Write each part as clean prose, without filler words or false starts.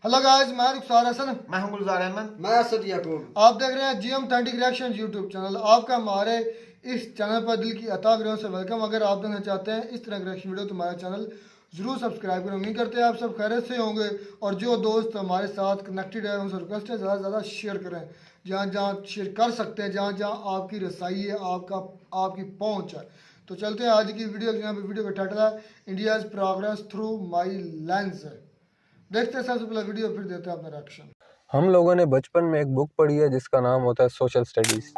Hello guys, मैं रुखसार हसन। मैं हूं गुलजार अहमद। मैं असद याकूब। आप देख रहे हैं GM authentic reaction YouTube channel. आपका हमारे इस चैनल पर दिल की अता ग्रहों से वेलकम। अगर आप देखना चाहते हैं इस तरह की रिएक्शन वीडियो तो हमारा चैनल जरूर सब्सक्राइब करें। उम्मीद करते हैं आप सब खैरियत से होंगे और जो दोस्त हमारे साथ कनेक्टेड है उनसे रिक्वेस्ट है ज़्यादा से ज़्यादा शेयर करें। जहाँ जहाँ शेयर कर सकते हैं, जहाँ जहाँ आपकी रसाई है, आपकी पहुँच है। तो चलते हैं आज की वीडियो। यहाँ पे वीडियो का टाइटल है India's progress through my lens. देखते हैं सबसे पहले वीडियो, फिर देते हैं अपना रिएक्शन। हम लोगों ने बचपन में एक बुक पढ़ी है जिसका नाम होता है सोशल स्टडीज़।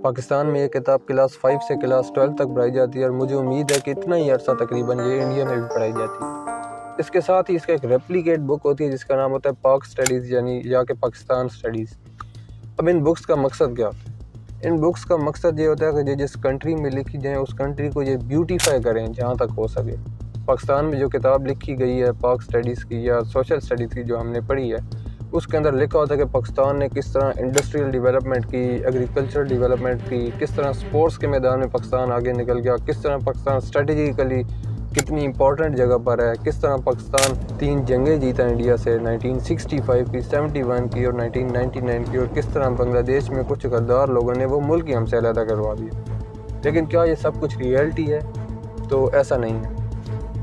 पाकिस्तान में ये किताब क्लास 5 से क्लास 12 तक पढ़ाई जाती है और मुझे उम्मीद है कि इतना ही अर्सा तकरीबन ये इंडिया में भी पढ़ाई जाती है। इसके साथ ही इसका एक रेप्लिकेट बुक होती है जिसका नाम होता है पाक स्टडीज़, यानी या कि पाकिस्तान स्टडीज़। अब इन बुक्स का मकसद क्या होता है? इन बुक्स का मकसद ये होता है कि जिस कंट्री में लिखी जाए उस कंट्री को ये ब्यूटीफाई करें जहाँ तक हो सके। पाकिस्तान में जो किताब लिखी गई है पाक स्टडीज़ की या सोशल स्टडीज़ की जो हमने पढ़ी है, उसके अंदर लिखा होता है कि पाकिस्तान ने किस तरह इंडस्ट्रियल डेवलपमेंट की, एग्रीकल्चर डेवलपमेंट की, किस तरह स्पोर्ट्स के मैदान में पाकिस्तान आगे निकल गया, किस तरह पाकिस्तान स्ट्रेटजिकली कितनी इंपॉर्टेंट जगह पर है, किस तरह पाकिस्तान 3 जंगें जीता इंडिया से, 1965 की, 71 की और 1999 की, और किस तरह बांग्लादेश में कुछ गद्दार लोगों ने वो मुल्क ही हमसे अलग करवा दिया। लेकिन क्या ये सब कुछ रियलिटी है? तो ऐसा नहीं है।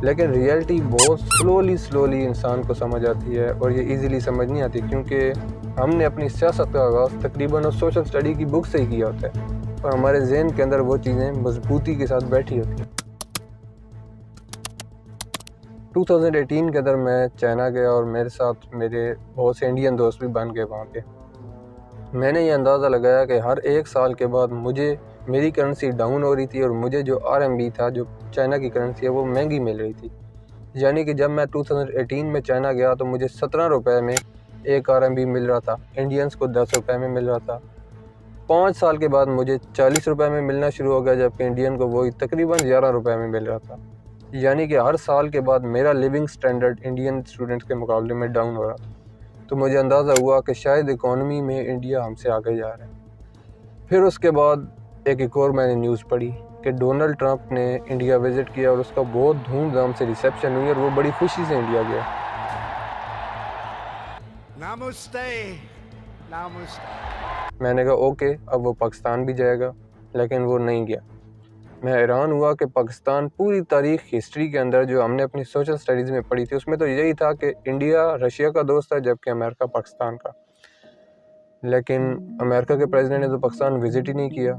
लेकिन रियलिटी बहुत स्लोली इंसान को समझ आती है और ये इजीली समझ नहीं आती, क्योंकि हमने अपनी सियासत का आगाज़ तकरीबन उस सोशल स्टडी की बुक से ही किया होता है और हमारे जहन के अंदर वो चीज़ें मजबूती के साथ बैठी होती हैं। 2018 के अंदर मैं चाइना गया और मेरे साथ मेरे बहुत से इंडियन दोस्त भी बन गए वहाँ पे। मैंने ये अंदाज़ा लगाया कि हर एक साल के बाद मेरी करेंसी डाउन हो रही थी और मुझे जो RMB था, जो चाइना की करेंसी है, वो महंगी मिल रही थी। यानी कि जब मैं 2018 में चाइना गया तो मुझे 17 रुपये में एक RMB मिल रहा था, इंडियंस को 10 रुपये में मिल रहा था। 5 साल के बाद मुझे 40 रुपये में मिलना शुरू हो गया, जबकि इंडियन को वही तकरीबन 11 रुपये में मिल रहा था। यानी कि हर साल के बाद मेरा लिविंग स्टैंडर्ड इंडियन स्टूडेंट्स के मुकाबले में डाउन हो रहा था। तो मुझे अंदाज़ा हुआ कि शायद इकॉनमी में इंडिया हमसे आगे जा रहा है। फिर उसके बाद एक और मैंने न्यूज़ पढ़ी कि डोनाल्ड ट्रंप ने इंडिया विज़िट किया और उसका बहुत धूमधाम से रिसेप्शन हुई और वो बड़ी खुशी से इंडिया गया। नमस्ते नमस्ते। मैंने कहा ओके, अब वो पाकिस्तान भी जाएगा, लेकिन वो नहीं गया। मैं हैरान हुआ कि पाकिस्तान पूरी तारीख हिस्ट्री के अंदर जो हमने अपनी सोशल स्टडीज़ में पढ़ी थी उसमें तो यही था कि इंडिया रशिया का दोस्त है जबकि अमेरिका पाकिस्तान का। लेकिन अमेरिका के प्रेसिडेंट ने तो पाकिस्तान विज़िट ही नहीं किया,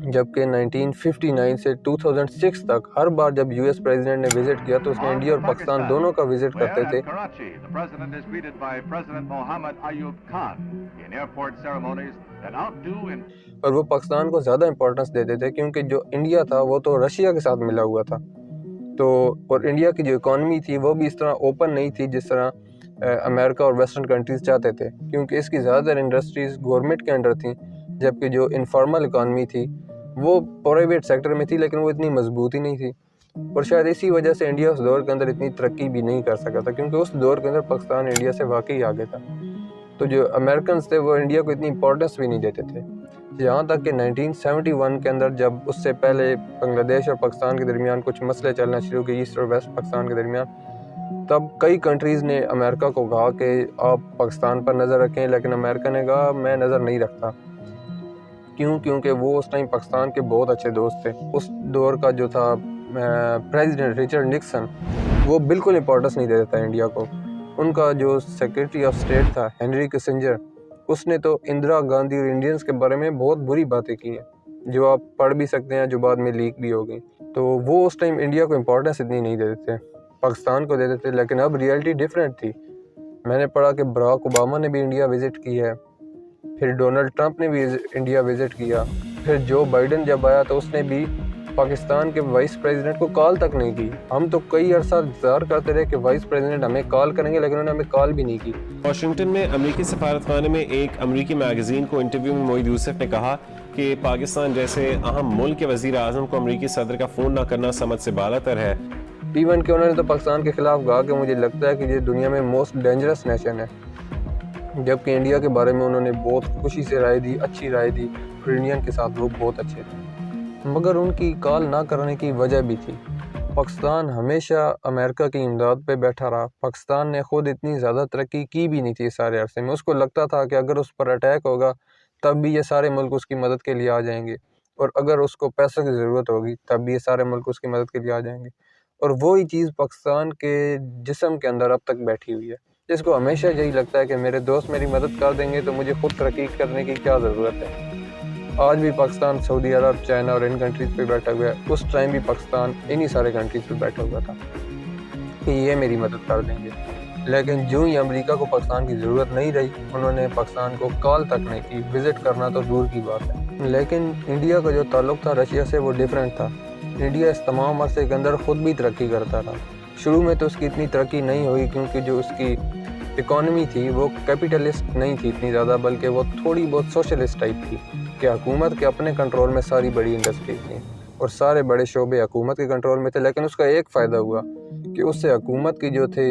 जबकि 1959 से 2006 तक हर बार जब US प्रेसिडेंट ने विज़िट किया तो उसने इंडिया और पाकिस्तान दोनों का विज़िट करते थे। और वो पाकिस्तान को ज़्यादा इंपॉर्टेंस देते थे क्योंकि जो इंडिया था वो तो रशिया के साथ मिला हुआ था। तो और इंडिया की जो इकॉनमी थी वो भी इस तरह ओपन नहीं थी जिस तरह अमेरिका और वेस्टर्न कंट्रीज़ चाहते थे, क्योंकि इसकी ज़्यादातर इंडस्ट्रीज़ गवर्नमेंट के अंडर थी, जबकि जो इनफॉर्मल इकॉनमी थी वो प्राइवेट सेक्टर में थी, लेकिन वो इतनी मजबूत ही नहीं थी। और शायद इसी वजह से इंडिया उस दौर के अंदर इतनी तरक्की भी नहीं कर सका था, क्योंकि उस दौर के अंदर पाकिस्तान इंडिया से वाकई आगे था। तो जो अमेरिकन थे वो इंडिया को इतनी इंपॉर्टेंस भी नहीं देते थे। यहाँ तक कि 1971 के अंदर, जब उससे पहले बांग्लादेश और पाकिस्तान के दरमियान कुछ मसले चलना शुरू हुए, ईस्ट और वेस्ट पाकिस्तान के दरमियान, तब कई कंट्रीज़ ने अमेरिका को कहा कि आप पाकिस्तान पर नज़र रखें, लेकिन अमेरिका ने कहा मैं नज़र नहीं रखता। क्योंकि वो उस टाइम पाकिस्तान के बहुत अच्छे दोस्त थे। उस दौर का जो था प्रेसिडेंट रिचर्ड निक्सन, वो बिल्कुल इंपॉर्टेंस नहीं देता था इंडिया को। उनका जो सेक्रेटरी ऑफ स्टेट था हेनरी किसिंजर, उसने तो इंदिरा गांधी और इंडियंस के बारे में बहुत बुरी बातें की हैं, जो आप पढ़ भी सकते हैं, जो बाद में लीक भी हो गई। तो वो उस टाइम इंडिया को इंपॉर्टेंस इतनी नहीं देते थे, पाकिस्तान को देते थे। लेकिन अब रियलिटी डिफरेंट थी। मैंने पढ़ा कि बराक ओबामा ने भी इंडिया विज़िट की है, फिर डोनाल्ड ट्रंप ने भी इंडिया विज़िट किया, फिर जो बाइडन जब आया तो उसने भी पाकिस्तान के वाइस प्रेसिडेंट को कॉल तक नहीं की। हम तो कई अरसा इंतजार करते रहे कि वाइस प्रेसिडेंट हमें कॉल करेंगे, लेकिन उन्होंने हमें कॉल भी नहीं की। वाशिंगटन में अमेरिकी सफारतखाने में एक अमेरिकी मैगजीन को इंटरव्यू में मोईद यूसुफ ने कहा कि पाकिस्तान जैसे अहम मुल्क के वज़ीर आज़म को अमेरिकी सदर का फ़ोन ना करना समझ से बालातर है। इवन कि उन्होंने तो पाकिस्तान के ख़िलाफ़ कहा कि मुझे लगता है कि ये दुनिया में मोस्ट डेंजरस नेशन है, जबकि इंडिया के बारे में उन्होंने बहुत खुशी से राय दी, अच्छी राय दी। इंडियन के साथ लोग बहुत अच्छे थे, मगर उनकी कॉल ना करने की वजह भी थी। पाकिस्तान हमेशा अमेरिका की इमदाद पे बैठा रहा। पाकिस्तान ने ख़ुद इतनी ज़्यादा तरक्की की भी नहीं थी सारे अरसे में। उसको लगता था कि अगर उस पर अटैक होगा तब भी ये सारे मुल्क उसकी मदद के लिए आ जाएंगे, और अगर उसको पैसों की ज़रूरत होगी तब भी ये सारे मुल्क उसकी मदद के लिए आ जाएंगे। और वही चीज़ पाकिस्तान के जिस्म के अंदर अब तक बैठी हुई है, जिसको हमेशा यही लगता है कि मेरे दोस्त मेरी मदद कर देंगे तो मुझे खुद तरक्की करने की क्या ज़रूरत है। आज भी पाकिस्तान सऊदी अरब, चाइना और इन कंट्रीज़ पे बैठा हुआ है। उस टाइम भी पाकिस्तान इन्हीं सारे कंट्रीज़ पे बैठा हुआ था कि ये मेरी मदद कर देंगे। लेकिन जो ही अमेरिका को पाकिस्तान की ज़रूरत नहीं रही, उन्होंने पाकिस्तान को कॉल तक नहीं की, विज़िट करना तो दूर की बात है। लेकिन इंडिया का जो ताल्लुक़ था रशिया से वो डिफरेंट था। इंडिया इस तमाम अरसे के अंदर ख़ुद भी तरक्की करता था। शुरू में तो उसकी इतनी तरक्की नहीं हुई क्योंकि जो उसकी इकॉनमी थी वो कैपिटलिस्ट नहीं थी इतनी ज़्यादा, बल्कि वो थोड़ी बहुत सोशलिस्ट टाइप थी कि हुकूमत के अपने कंट्रोल में सारी बड़ी इंडस्ट्रीज थी और सारे बड़े शोबे हुकूमत के कंट्रोल में थे। लेकिन उसका एक फ़ायदा हुआ कि उससे हुकूमत की जो थे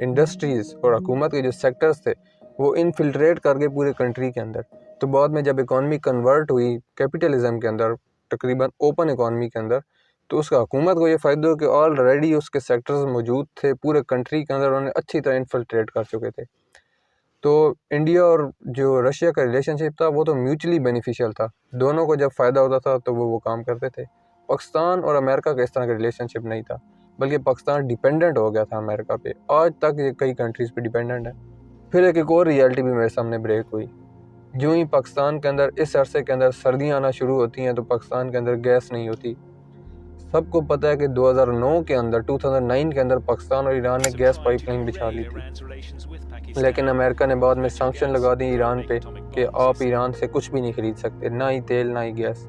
इंडस्ट्रीज़ और हुकूमत के जो सेक्टर्स थे वो इनफिल्ट्रेट कर गए पूरे कंट्री के अंदर। तो बाद में जब इकॉनमी कन्वर्ट हुई कैपिटलिज्म के अंदर, तकरीबन ओपन इकॉनमी के अंदर, तो उसका हुकूमत को ये फ़ायदा हो कि ऑलरेडी उसके सेक्टर्स मौजूद थे पूरे कंट्री के अंदर, उन्होंने अच्छी तरह इनफिल्ट्रेट कर चुके थे। तो इंडिया और जो रशिया का रिलेशनशिप था वो तो म्यूचुअली बेनिफिशियल था। दोनों को जब फ़ायदा होता था तो वो काम करते थे। पाकिस्तान और अमेरिका का इस तरह का रिलेशनशिप नहीं था, बल्कि पाकिस्तान डिपेंडेंट हो गया था अमेरिका पे। आज तक ये कई कंट्रीज़ पे डिपेंडेंट है। फिर एक और रियलिटी भी मेरे सामने ब्रेक हुई। जो ही पाकिस्तान के अंदर इस अरसे के अंदर सर्दियाँ आना शुरू होती हैं तो पाकिस्तान के अंदर गैस नहीं होती। सबको पता है कि 2009 के अंदर 2009 के अंदर पाकिस्तान और ईरान ने गैस पाइपलाइन बिछा ली थी, लेकिन अमेरिका ने बाद में सैंक्शन लगा दी ईरान पे कि आप ईरान से कुछ भी नहीं ख़रीद सकते, ना ही तेल ना ही गैस।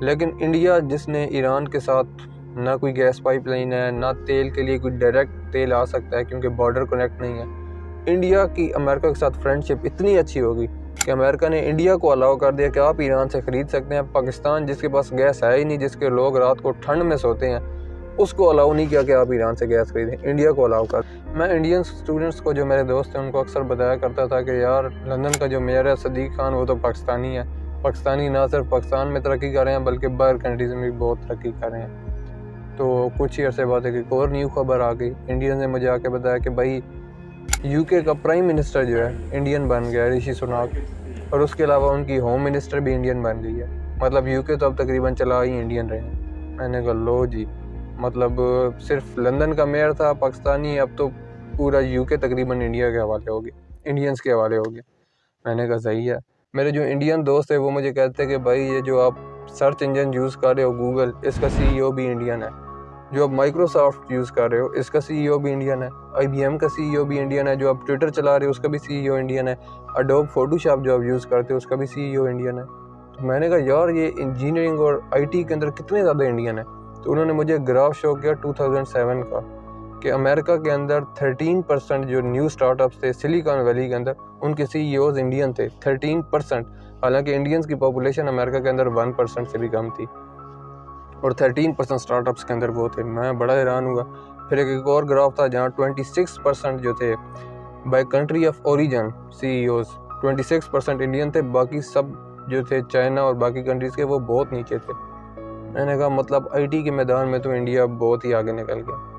लेकिन इंडिया, जिसने ईरान के साथ ना कोई गैस पाइपलाइन है, ना तेल के लिए कोई डायरेक्ट तेल आ सकता है क्योंकि बॉर्डर कनेक्ट नहीं है, इंडिया की अमेरिका के साथ फ्रेंडशिप इतनी अच्छी होगी कि अमेरिका ने इंडिया को अलाउ कर दिया कि आप ईरान से ख़रीद सकते हैं। पाकिस्तान, जिसके पास गैस है ही नहीं, जिसके लोग रात को ठंड में सोते हैं, उसको अलाउ नहीं किया कि आप ईरान से गैस खरीदें, इंडिया को अलाउ कर। मैं इंडियन स्टूडेंट्स को, जो मेरे दोस्त हैं, उनको अक्सर बताया करता था कि यार लंदन का जो मेयर है सदीक खान, वो तो पाकिस्तानी है। पाकिस्तानी ना सिर्फ पाकिस्तान में तरक्की कर रहे हैं बल्कि बाहर कंट्रीज़ में भी बहुत तरक्की कर रहे हैं। तो कुछ ही अर्से बाद एक और न्यू खबर आ गई। इंडियन ने मुझे आके बताया कि भाई यूके का प्राइम मिनिस्टर जो है इंडियन बन गया, ऋषि सुनाक, और उसके अलावा उनकी होम मिनिस्टर भी इंडियन बन गई है। मतलब यूके तो अब तकरीबन चला ही इंडियन रहे हैं। मैंने कहा लो जी, मतलब सिर्फ लंदन का मेयर था पाकिस्तानी, अब तो पूरा यूके तकरीबन इंडिया के हवाले हो गया, इंडियंस के हवाले हो गया। मैंने कहा सही है। मेरे जो इंडियन दोस्त है वो मुझे कहते हैं कि भाई ये जो आप सर्च इंजन यूज़ कर रहे हो गूगल, इसका CEO भी इंडियन है। जो आप माइक्रोसॉफ्ट यूज़ कर रहे हो, इसका CEO भी इंडियन है। IBM का CEO भी इंडियन है। जो आप ट्विटर चला रहे हो उसका भी CEO इंडियन है। अडोब फोटोशॉप जो आप यूज़ करते हो उसका भी CEO इंडियन है। तो मैंने कहा यार ये इंजीनियरिंग और IT के अंदर कितने ज़्यादा इंडियन है। तो उन्होंने मुझे ग्राफ शो किया 2007 का कि अमेरिका के अंदर 13% जो न्यू स्टार्टअप्स थे सिलिकॉन वैली के अंदर, उनके CEOs इंडियन थे। 13%, हालांकि इंडियंस की पॉपुलेशन अमेरिका के अंदर 1% से भी कम थी और 13% स्टार्टअप्स के अंदर वो थे। मैं बड़ा हैरान हुआ। फिर एक और ग्राफ था जहाँ 26% जो थे by country of origin CEOs, 26% Indian थे, बाकी सब जो थे चाइना और बाकी कंट्रीज़ के वो बहुत नीचे थे। मैंने कहा मतलब IT के मैदान में तो इंडिया बहुत ही आगे निकल गया।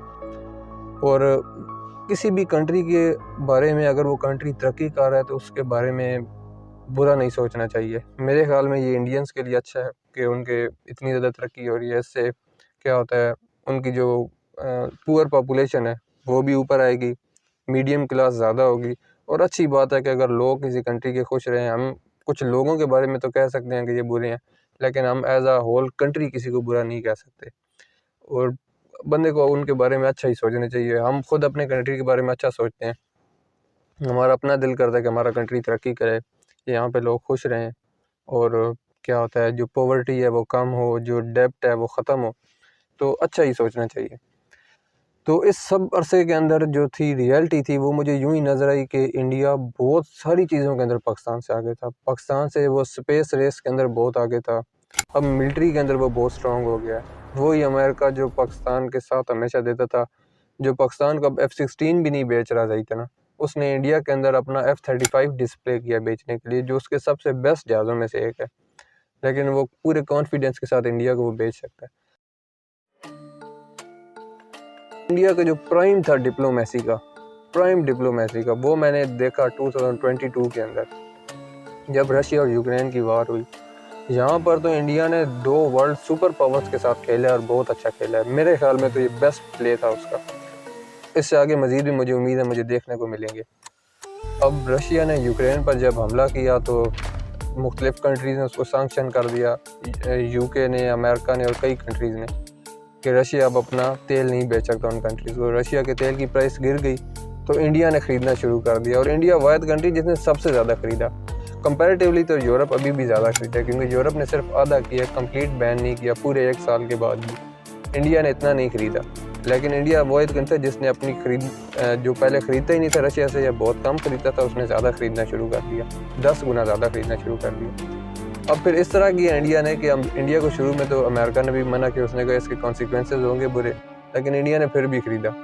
और किसी भी कंट्री के बारे में अगर वो कंट्री तरक्की कर रहा है तो उसके बारे में बुरा नहीं सोचना चाहिए। मेरे ख्याल में ये इंडियंस के लिए अच्छा है कि उनके इतनी ज़्यादा तरक्की हो रही है। इससे क्या होता है, उनकी जो पुअर पॉपुलेशन है वो भी ऊपर आएगी, मीडियम क्लास ज़्यादा होगी। और अच्छी बात है कि अगर लोग किसी कंट्री के खुश रहें। हम कुछ लोगों के बारे में तो कह सकते हैं कि ये बुरे हैं, लेकिन हम एज आ होल कंट्री किसी को बुरा नहीं कह सकते। और बंदे को उनके बारे में अच्छा ही सोचना चाहिए। हम खुद अपने कंट्री के बारे में अच्छा सोचते हैं, हमारा अपना दिल करता है कि हमारा कंट्री तरक्की करे, यहाँ पे लोग खुश रहें। और क्या होता है, जो पॉवर्टी है वो कम हो, जो डेब्ट है वो ख़त्म हो, तो अच्छा ही सोचना चाहिए। तो इस सब अरसे के अंदर जो थी रियलिटी थी वो मुझे यूं ही नज़र आई कि इंडिया बहुत सारी चीज़ों के अंदर पाकिस्तान से आगे था। पाकिस्तान से वो स्पेस रेस के अंदर बहुत आगे था। अब मिलिट्री के अंदर वो बहुत स्ट्रॉन्ग हो गया है। वही अमेरिका जो पाकिस्तान के साथ हमेशा देता था, जो पाकिस्तान को अब F-16 भी नहीं बेच रहा था इतना, उसने इंडिया के अंदर अपना F-35 डिस्प्ले किया बेचने के लिए, जो उसके सबसे बेस्ट जहाज़ों में से एक है। लेकिन वो पूरे कॉन्फिडेंस के साथ इंडिया को वो बेच सकता है। इंडिया का जो प्राइम था डिप्लोमेसी का वो मैंने देखा 2022 के अंदर, जब रशिया और यूक्रेन की वार हुई। यहाँ पर तो इंडिया ने 2 वर्ल्ड सुपर पावर्स के साथ खेला और बहुत अच्छा खेला है। मेरे ख्याल में तो ये बेस्ट प्ले था उसका। इससे आगे मज़ीद भी मुझे उम्मीद है मुझे देखने को मिलेंगे। अब रशिया ने यूक्रेन पर जब हमला किया तो मुख्तलिफ़ कंट्रीज़ ने उसको सैंक्शन कर दिया, यूके ने, अमेरिका ने और कई कंट्रीज़ ने, कि रशिया अब अपना तेल नहीं बेच सकता उन कंट्रीज़ को। रशिया के तेल की प्राइस गिर गई तो इंडिया ने ख़रीदना शुरू कर दिया, और इंडिया वाहिद कंट्री जिसने सबसे ज़्यादा ख़रीदा। कंपैरेटिवली तो यूरोप अभी भी ज़्यादा ख़रीदा, क्योंकि यूरोप ने सिर्फ आधा किया, कंप्लीट बैन नहीं किया पूरे 1 साल के बाद भी। इंडिया ने इतना नहीं ख़रीदा, लेकिन इंडिया वाहिद कंट्री जिसने अपनी जो पहले ख़रीदता ही नहीं था रशिया से या बहुत कम ख़रीदता था, उसने ज़्यादा ख़रीदना शुरू कर दिया, 10 गुना ज़्यादा ख़रीदना शुरू कर दिया। अब फिर इस तरह किया इंडिया ने कि इंडिया को शुरू में तो अमेरिका ने भी मना किया, उसने कहा इसके कॉन्सिक्वेंसेज होंगे बुरे, लेकिन इंडिया ने फिर भी ख़रीदा।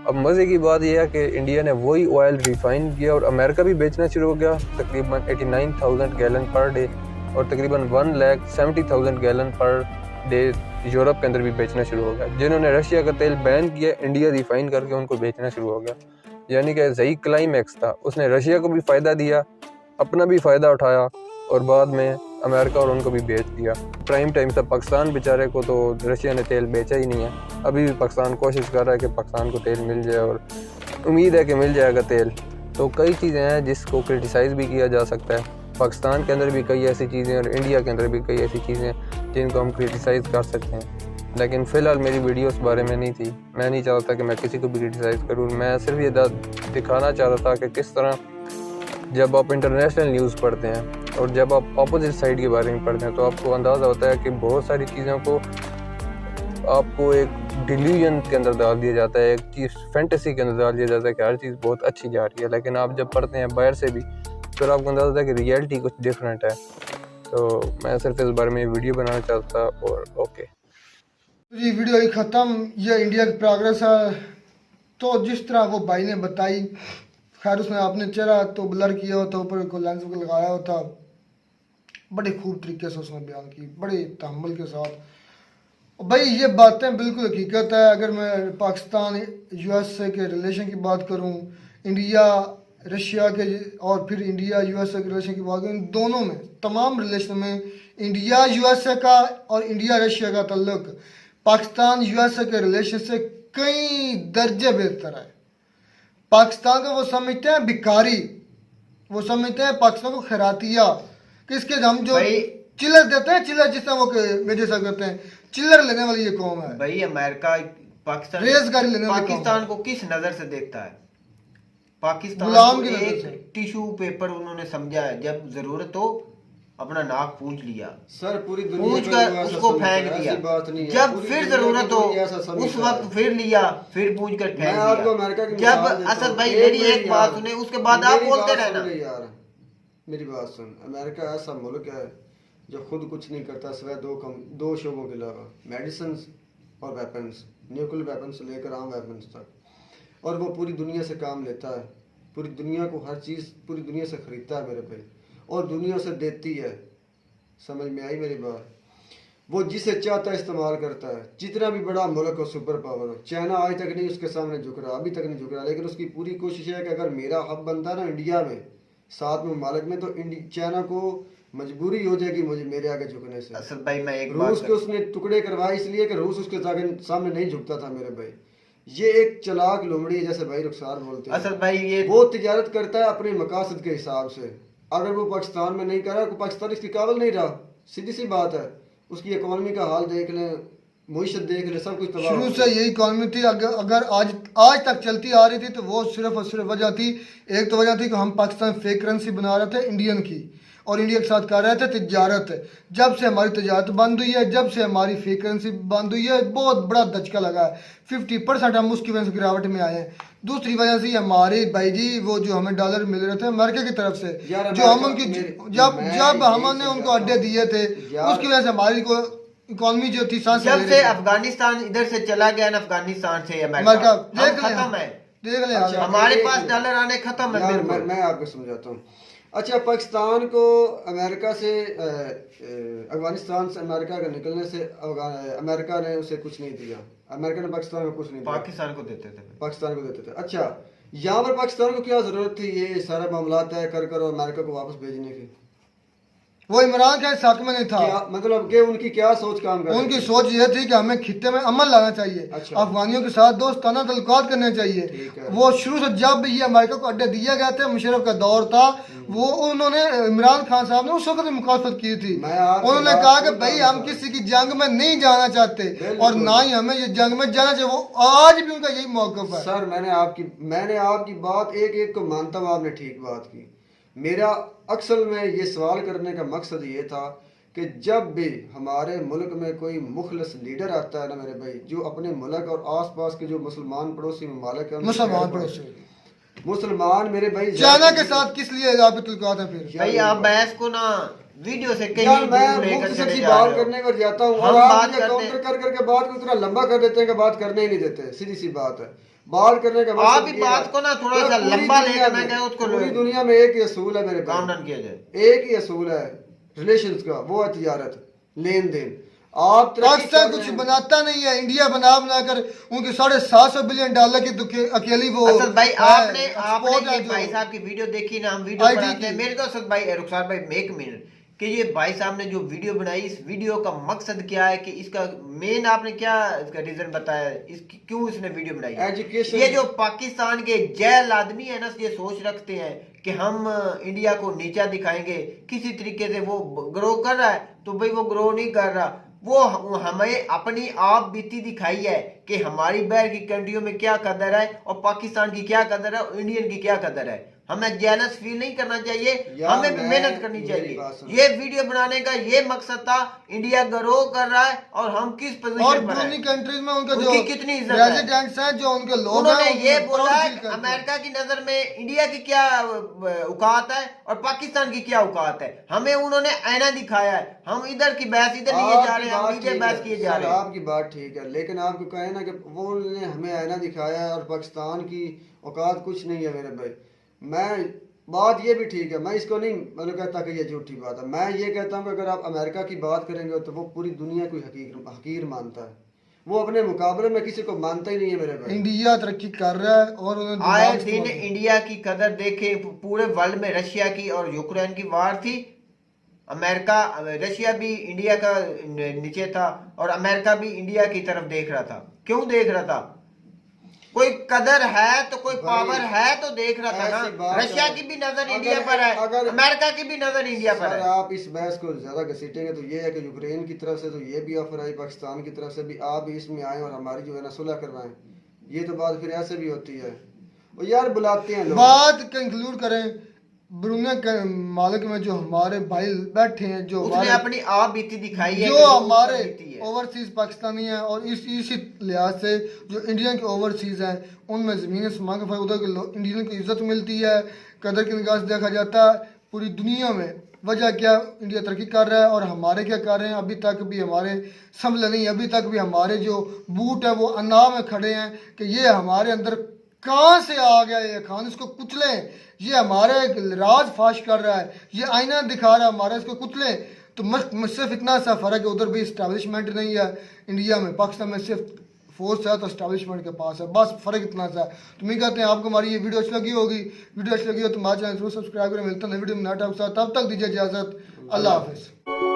अब मज़े की बात यह है कि इंडिया ने वही ऑयल रिफ़ाइन किया और अमेरिका भी बेचना शुरू हो गया, तकरीबन 89,000 गैलन पर डे, और तकरीबन 1,70,000 गैलन पर डे यूरोप के अंदर भी बेचना शुरू हो गया। जिन्होंने रशिया का तेल बैन किया, इंडिया रिफ़ाइन करके उनको बेचना शुरू हो गया। यानी कि सही क्लाइमैक्स था, उसने रशिया को भी फ़ायदा दिया, अपना भी फ़ायदा उठाया, और बाद में अमेरिका और उनको भी बेच दिया। प्राइम टाइम था पाकिस्तान बेचारे को, तो रशिया ने तेल बेचा ही नहीं है। अभी भी पाकिस्तान कोशिश कर रहा है कि पाकिस्तान को तेल मिल जाए, और उम्मीद है कि मिल जाएगा तेल। तो कई चीज़ें हैं जिसको क्रिटिसाइज़ भी किया जा सकता है। पाकिस्तान के अंदर भी कई ऐसी चीज़ें और इंडिया के अंदर भी कई ऐसी चीज़ें जिनको हम क्रिटिसाइज़ कर सकते हैं, लेकिन फ़िलहाल मेरी वीडियो उस बारे में नहीं थी। मैं नहीं चाहता कि मैं किसी को भी क्रिटिसाइज़ करूँ, मैं सिर्फ ये दिखाना चाह रहा था कि किस तरह जब आप इंटरनेशनल न्यूज़ पढ़ते हैं और जब आप अपोजिट साइड के बारे में पढ़ते हैं तो आपको अंदाज़ा होता है कि बहुत सारी चीज़ों को आपको एक डिल्यूजन के अंदर डाल दिया जाता है, एक चीज़ फैंटेसी के अंदर डाल दिया जाता है कि हर चीज़ बहुत अच्छी जा रही है, लेकिन आप जब पढ़ते हैं बाहर से भी फिर आपको अंदाज़ा होता है कि रियलिटी कुछ डिफरेंट है। तो मैं सिर्फ इस बारे में वीडियो बनाना चाहता और ओके जी, वीडियो ही ख़त्म। ये इंडिया की प्रोग्रेस है। तो जिस तरह वो भाई ने बताई, खैर उसने अपने चेहरा तो ब्लर किया होता, ऊपर को लेंस को लगाया होता, बड़े खूब तरीके से उसने बयान की, बड़े तहम्मुल के साथ। भाई ये बातें बिल्कुल हकीकत है। अगर मैं पाकिस्तान यूएसए के रिलेशन की बात करूं, इंडिया रशिया के, और फिर इंडिया यूएसए के रिलेशन की बात करूं, इन दोनों में, तमाम रिलेशन में इंडिया यूएसए का और इंडिया रशिया का ताल्लुक पाकिस्तान यूएसए के रिलेशन से कई दर्जे बेहतर है। पाकिस्तान को वो समझते हैं भिखारी, वो समझते हैं पाकिस्तान को खैरातिया, किसके हम जो चिल्लर देते हैं, चिल्लर जिस तरह वो मेरे साथ करते हैं, चिल्लर लेने वाली ये कौम है भाई। अमेरिका पाकिस्तान रेसगारी लेने वाली पाकिस्तान को किस नजर से देखता है? पाकिस्तान गुलाम को की नजर एक से। टिश्यू पेपर उन्होंने समझा है, जब जरूरत हो अपना नाक पूंछ लिया, सर पूरी दुनिया पूंछ में कर ऐसा उसको समझता फेंक है, दिया। ऐसी बात नहीं है। जब पूरी फिर दुनिया जरूरत में हो कोई ऐसा समझता उस वक्त है। फिर लिया, फिर पूंछ कर मैं फेंक आपको दिया। अमेरिका की जब मिसाल देता असद हूं। भाई एक मेरी मिनट एक बात यार, सुने, उसके बाद आप मेरी बोलते बात रहना। सुन ले यार, मेरी बात सुन। अमेरिका ऐसा मुल्क है जो खुद कुछ नहीं करता सिवाय दो शोबों के अलावा, मेडिसिन और वेपन्स, न्यूक्लियर वेपन्स से लेकर आम वेपन्स तक, और वो पूरी दुनिया से काम लेता है, पूरी दुनिया को हर चीज़ पूरी दुनिया से ख़रीदता है मेरे पे, और दुनिया से देती है। समझ में आई मेरी बात? वो जिसे चाहता है इस्तेमाल करता है। जितना भी बड़ा मुल्क हो, सुपर पावर हो, चाइना आज तक नहीं उसके सामने झुक रहा, अभी तक नहीं झुक रहा, लेकिन उसकी पूरी कोशिश है कि अगर मेरा हब बनता है ना इंडिया में, साथ में ममालिक में, तो चाइना को मजबूरी हो जाएगी मुझे मेरे आगे झुकने से। असद भाई मैं एक रूस के उसने टुकड़े करवाए इसलिए कि रूस उसके सामने नहीं झुकता था मेरे भाई। ये एक चलाक लोमड़ी है, जैसे भाई रुखसार बोलते हैं। असद भाई ये वो तिजारत करता है अपने मकासद के हिसाब से। अगर वो पाकिस्तान में नहीं कर रहा, पाकिस्तान इसकी काबिल नहीं रहा, सीधी सी बात है। उसकी इकोनॉमी का हाल देख लें, मुईशत देख लें, सब कुछ तबाह शुरू हो से गया। यही इकॉनमी थी। अगर आज तक चलती आ रही थी तो वो सिर्फ और सिर्फ वजह थी, एक तो वजह थी कि हम पाकिस्तान फेक करेंसी बना रहे थे इंडियन की, और इंडिया के साथ कर रहे थे तिजारत। जब से हमारी तिजारत बंद हुई है, जब से हमारी फेक करेंसी बंद हुई है, बहुत बड़ा धचका लगा है। 50% हम उसकी वजह से गिरावट में आए हैं। दूसरी वजह से हमारे भाई जी वो जो हमें डॉलर मिल रहे थे अमेरिका की तरफ से, जो हम उनकी जब हमने उनको अड्डे दिए थे, उसकी वजह से हमारी को इकोनॉमी जो थी सांस जब से अफगानिस्तान इधर से चला गया ना, अफगानिस्तान से अमेरिका देख खत्म है। देख ले अच्छा, हमारे पास डॉलर आने खत्म है। यार बिल्कुल मैं आपको समझाता हूँ। अच्छा, पाकिस्तान को अमेरिका से अफगानिस्तान से अमेरिका के निकलने से अमेरिका ने उसे कुछ नहीं दिया, अमेरिका ने पाकिस्तान को कुछ नहीं दिया, पाकिस्तान को देते थे। पाकिस्तान को देते थे। अच्छा, यहाँ पर पाकिस्तान को क्या जरूरत थी ये सारा मामला तय कर कर और अमेरिका को वापस भेजने की? वो इमरान खान साथ में नहीं था। क्या मतलब कि उनकी क्या सोच काम कर रही उनकी थी? सोच ये थी कि हमें खित्ते में अमन लाना चाहिए, अच्छा। अफगानियों के साथ दोस्ताना तल्लुकात करने ठीक चाहिए। है। वो शुरू से जब भी ये अमेरिका को अड्डे दिए गए थे, मुशर्रफ का दौर था, वो उन्होंने इमरान खान साहब ने उस वक्त मुखालफत की थी। मैं आपकी उन्होंने बात कहा कि को भाई हम मानता किसी की जंग में नहीं जाना चाहते बिल्कुल। और ना ही हमें ये जंग में जाना चाहिए। वो आज भी उनका यही मौक़िफ़ है। सर, मैंने आपकी बात एक एक को मानता हूँ, आपने ठीक बात की। मेरा अक्सर में ये सवाल करने का मकसद ये था कि जब भी हमारे मुल्क में कोई मुखलस लीडर आता है ना मेरे भाई, जो अपने मुल्क और आसपास के जो मुसलमान पड़ोसी ममालिक हैं, मुसलमान पड़ोसी मुसलमान मेरे भाई चाइना के साथ किस लिए आप तल्लुकात हैं फिर? भाई आप बहस को ना वीडियो से कहीं यार मैं दूर लेकर मुख्तसर चले सी जा बात रहे हो। करने पर जाता हूँ हम और आप बात मुझे करते काउंटर कर करके बात को इतना लंबा कर देते हैं कि बात करने ही नहीं देते। सीधी सी बात है, बात करने का आप मकसद ही ये बात है। को ना थोड़ा पूरी सा दुनिया लंबा में- लेकर मैं क्या उसको पूरी दुनिया में एक ही असूल है मेरे काम भाई, डाउन किया जाए। एक ही असूल है रिलेशंस का, वो है तिजारत, लेन देन। आप तरक्की पाकिस्तान कर कुछ रहे हैं। बनाता नहीं है, इंडिया बनाकर उनके $750 बिलियन की अकेली वो असद भाई आपने एक्सपोर्ट है ये जो- भाई साहब की वीडियो देखी ना, हम वीडियो IT बनाते हैं। की। मेरे तो असद भाई रुखसार भाई एक मिनट कि ये भाई साहब ने जो वीडियो बनाई, इस वीडियो का मकसद क्या है, कि इसका मेन आपने क्या इसका रीजन बताया, इसकी क्यों इसने वीडियो बनाई? Education- ये जो पाकिस्तान के जैल आदमी है ना, ये सोच रखते हैं कि हम इंडिया को नीचा दिखाएंगे किसी तरीके से। वो ग्रो कर रहा है तो भाई वो ग्रो नहीं कर रहा, वो हमें अपनी आप बीती दिखाई है कि हमारी बैर की कंट्रियों में क्या कदर है और पाकिस्तान की क्या कदर है और इंडियन की क्या कदर है। हमें जेलस फील नहीं करना चाहिए, यार हमें भी मैं- मेहनत करनी मेरी चाहिए। बात सुनो। ये वीडियो बनाने का ये मकसद था, इंडिया ग्रो कर रहा है और हम किस और पोजीशन पर दूसरी हैं। कंट्रीज में उनका जो उनकी कितनी इज्जत है। रेजिडेंट्स हैं, जो उनके लोग उन्होंने हैं, ये उनको बोला proud है feel कि करते हैं। अमेरिका की नजर में इंडिया की क्या औकात है और पाकिस्तान की क्या औकात है। हमें उन्होंने आईना दिखाया है, हम इधर की बहस इधर लिए जा रहे हैं, हम इधर बहस किए जा रहे हैं। आपकी बात ठीक है, लेकिन आपको कहे ना कि वो उन्होंने हमें आईना दिखाया है और पाकिस्तान की औकात कुछ नहीं है मेरे भाई। मैं बात ये भी ठीक है, मैं इसको नहीं मतलब कहता कि ये झूठी बात है। मैं ये कहता हूँ कि अगर आप अमेरिका की बात करेंगे तो वो पूरी दुनिया को हकीर मानता है, वो अपने मुकाबले में किसी को मानता ही नहीं है मेरे भाई। इंडिया तरक्की कर रहा है और उन्होंने आए दिमाग दिन इस्तेमाल इंडिया की कदर देखे, पूरे वर्ल्ड में रशिया की और यूक्रेन की वार थी, अमेरिका रशिया भी इंडिया का नीचे था और अमेरिका भी इंडिया की तरफ देख रहा था। क्यों देख रहा था? कोई कदर है तो कोई पावर है तो देख रहा था ऐसी ना। बात रशिया है। की भी नजर अगर- इंडिया पर है, अगर- अमेरिका की भी नजर इंडिया पर सर है। आप इस बहस को ज्यादा घसीटेंगे तो ये है कि यूक्रेन की तरफ से तो ये भी ऑफर आई, पाकिस्तान की तरफ से भी, आप भी इसमें आए और हमारी जो है ना सुलह करवाएं। ये तो बात फिर ऐसे भी होती है, और यार बुलाते हैं लोग। बात कंक्लूड करें, ब्रुने के मालिक में जो हमारे भाई बैठे हैं, जो उसने हमारे अपनी आप बीती दिखाई है जो कि वो हमारे बीती है। ओवरसीज पाकिस्तानी हैं और इसी लिहाज से जो इंडियन के ओवरसीज हैं उनमें ज़मीन आसमान का फर्क, उधर के इंडियन को इज्जत मिलती है, कदर की निगाह से देखा जाता है पूरी दुनिया में। वजह क्या, इंडिया तरक्की कर रहा है और हमारे क्या कर रहे हैं? अभी तक भी हमारे संभले नहीं, अभी तक भी हमारे जो बूट है वो अन्ना में खड़े हैं कि ये हमारे अंदर कहाँ से आ गया ये खान, इसको कुचलें, ये हमारे राज फाश कर रहा है, ये आईना दिखा रहा है हमारा, इसको कुचलें। तो सिर्फ इतना सा फ़र्क है, उधर भी इस्टेब्लिशमेंट नहीं है इंडिया में, पाकिस्तान में सिर्फ फोर्स है तो इस्टेब्लिशमेंट के पास है, बस फ़र्क इतना सा है। तो मैं कहते हैं आपको हमारी ये वीडियो अच्छी लगी होगी, वीडियो अच्छी लगी हो तो हमारे चैनल जरूर सब्सक्राइब करें। मिलता है वीडियो में नया टॉपिक के साथ, तब तक दीजिए इजाज़त, अल्लाह हाफिज़।